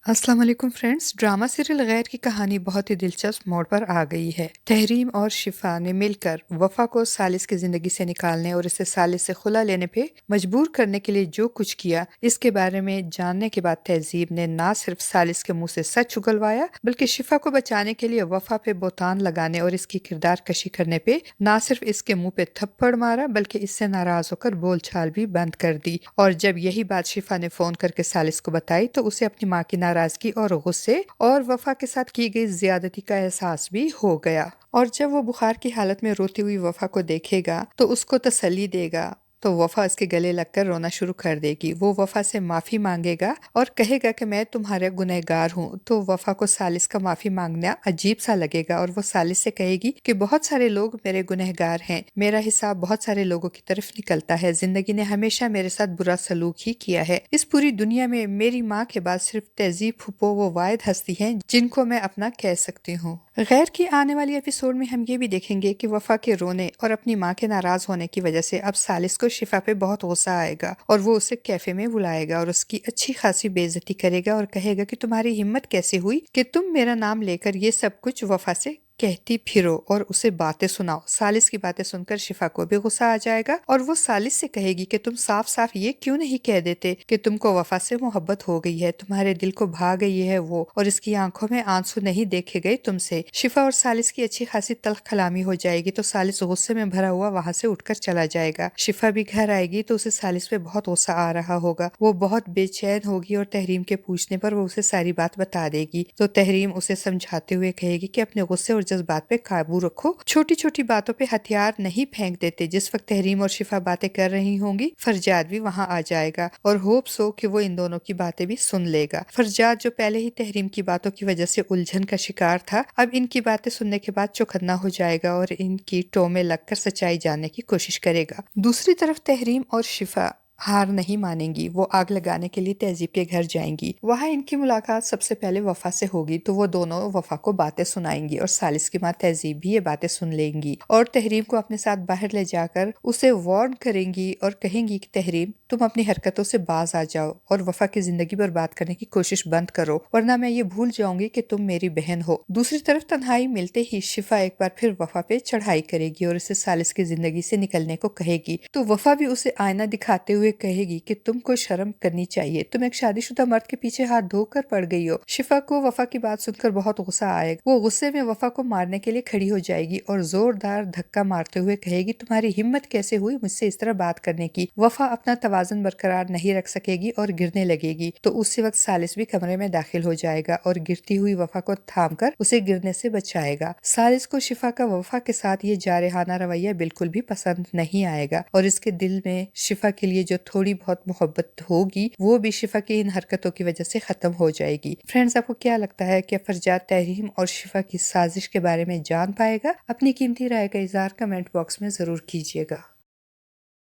अस्सलाम वालेकुम friends. Drama serial गैर की कहानी बहुत ही दिलचस्प मोड़ पर आ गई है। तहरीम और शिफा ने मिलकर वफा को सालिस की जिंदगी से निकालने और इसे सालिस से खुला लेने पे मजबूर करने के लिए जो कुछ किया, इसके बारे में जानने के बाद तहजीब ने ना सिर्फ सालिस के मुंह से सच उगलवाया, बल्कि शिफा को बचाने के लिए वफा पे बोतान लगाने और इसकी किरदार कशी करने पे ना सिर्फ इसके मुंह पे थप्पड़ मारा, बल्कि इससे नाराज होकर बोलचाल भी बंद कर दी। और जब यही बात शिफा ने फोन करके सालिस को बताई तो उसे अपनी माँ की नाराजगी और गुस्से और वफा के साथ की गई ज्यादती का एहसास भी हो गया। और जब वो बुखार की हालत में रोती हुई वफा को देखेगा तो उसको तसल्ली देगा, तो वफा उसके गले लगकर रोना शुरू कर देगी। वो वफा से माफी मांगेगा और कहेगा कि मैं तुम्हारा गुनहगार हूँ। तो वफा को सालिस का माफी मांगना अजीब सा लगेगा और वो सालिस से कहेगी कि बहुत सारे लोग मेरे गुनहगार हैं, मेरा हिसाब बहुत सारे लोगों की तरफ निकलता है, जिंदगी ने हमेशा मेरे साथ बुरा सलूक ही किया है। इस पूरी दुनिया में मेरी माँ के बाद सिर्फ तहजीब फूफो वो वाहिद हस्ती हैं जिनको मैं अपना कह सकती हूँ। गैर की आने वाली एपिसोड में हम ये भी देखेंगे कि वफा के रोने और अपनी माँ के नाराज होने की वजह से अब सालिस को शिफा पे बहुत गुस्सा आएगा और वो उसे कैफे में बुलाएगा और उसकी अच्छी खासी बेइज्जती करेगा और कहेगा कि तुम्हारी हिम्मत कैसे हुई कि तुम मेरा नाम लेकर ये सब कुछ वफा से कहती फिरो और उसे बातें सुनाओ। सालिस की बातें सुनकर शिफा को भी गुस्सा आ जाएगा और वो सालिस से कहेगी कि तुम साफ साफ ये क्यों नहीं कह देते कि तुमको वफा से मोहब्बत हो गई है, तुम्हारे दिल को भा गई है वो, और इसकी आंखों में आंसू नहीं देखे गए तुमसे। शिफा और सालिस की अच्छी खासी तल्ख कलामी हो जाएगी तो सालिस गुस्से में भरा हुआ वहां से उठकर चला जाएगा। शिफा भी घर आएगी तो उसे सालिस पे बहुत गुस्सा आ रहा होगा। वो बहुत बेचैन होगी और तहरीम के पूछने पर वो उसे सारी बात बता देगी। तो तहरीम उसे समझाते हुए कहेगी कि अपने गुस्से और जज्बात पे काबू रखो, छोटी छोटी बातों पे हथियार नहीं फेंक देते। जिस वक्त तहरीम और शिफा बातें कर रही होंगी, फरजाद भी वहां आ जाएगा और होप सो कि वो इन दोनों की बातें भी सुन लेगा। फरजाद जो पहले ही तहरीम की बातों की वजह से उलझन का शिकार था, अब इनकी बातें सुनने के बाद चौकन्ना हो जाएगा और इनकी टो में लगकर सच्चाई जानने की कोशिश करेगा। दूसरी तरफ तहरीम और शिफा हार नहीं मानेंगी। वो आग लगाने के लिए तहजीब के घर जाएंगी। वहां इनकी मुलाकात सबसे पहले वफा से होगी तो वो दोनों वफा को बातें सुनाएंगी और सालिस की माँ तहजीब भी ये बातें सुन लेंगी और तहरीम को अपने साथ बाहर ले जाकर उसे वार्न करेंगी और कहेंगी कि तहरीम, तुम अपनी हरकतों से बाज आ जाओ और वफा की जिंदगी बर्बाद करने की कोशिश बंद करो, वरना मैं ये भूल जाऊंगी कि तुम मेरी बहन हो। दूसरी तरफ तन्हाई मिलते ही शिफा एक बार फिर वफा पे चढ़ाई करेगी और उसे सालिस की जिंदगी से निकलने को कहेगी। तो वफा भी उसे आईना दिखाते हुए कहेगी कि तुमको शर्म करनी चाहिए, तुम एक शादीशुदा मर्द के पीछे हाथ धोकर पड़ गई हो। शिफा को वफा की बात सुनकर बहुत गुस्सा आएगा। वो गुस्से में वफा को मारने के लिए खड़ी हो जाएगी और जोरदार धक्का मारते हुए कहेगी, तुम्हारी हिम्मत कैसे हुई मुझसे इस तरह बात करने की। वफा अपना तवाज़ुन बरकरार नहीं रख सकेगी और गिरने लगेगी। तो उसी वक्त सालिस भी कमरे में दाखिल हो जाएगा और गिरती हुई वफा को थाम कर उसे गिरने से बचाएगा। सालिस को शिफा का वफा के साथ ये जारहाना रवैया बिल्कुल भी पसंद नहीं आएगा और इसके दिल में शिफा के लिए जो थोड़ी बहुत मोहब्बत होगी वो भी शिफा की इन हरकतों की वजह से खत्म हो जाएगी। फ्रेंड्स, आपको क्या लगता है कि फरजाद तहरीम और शिफा की साजिश के बारे में जान पाएगा? अपनी कीमती राय का इजहार कमेंट बॉक्स में जरूर कीजिएगा।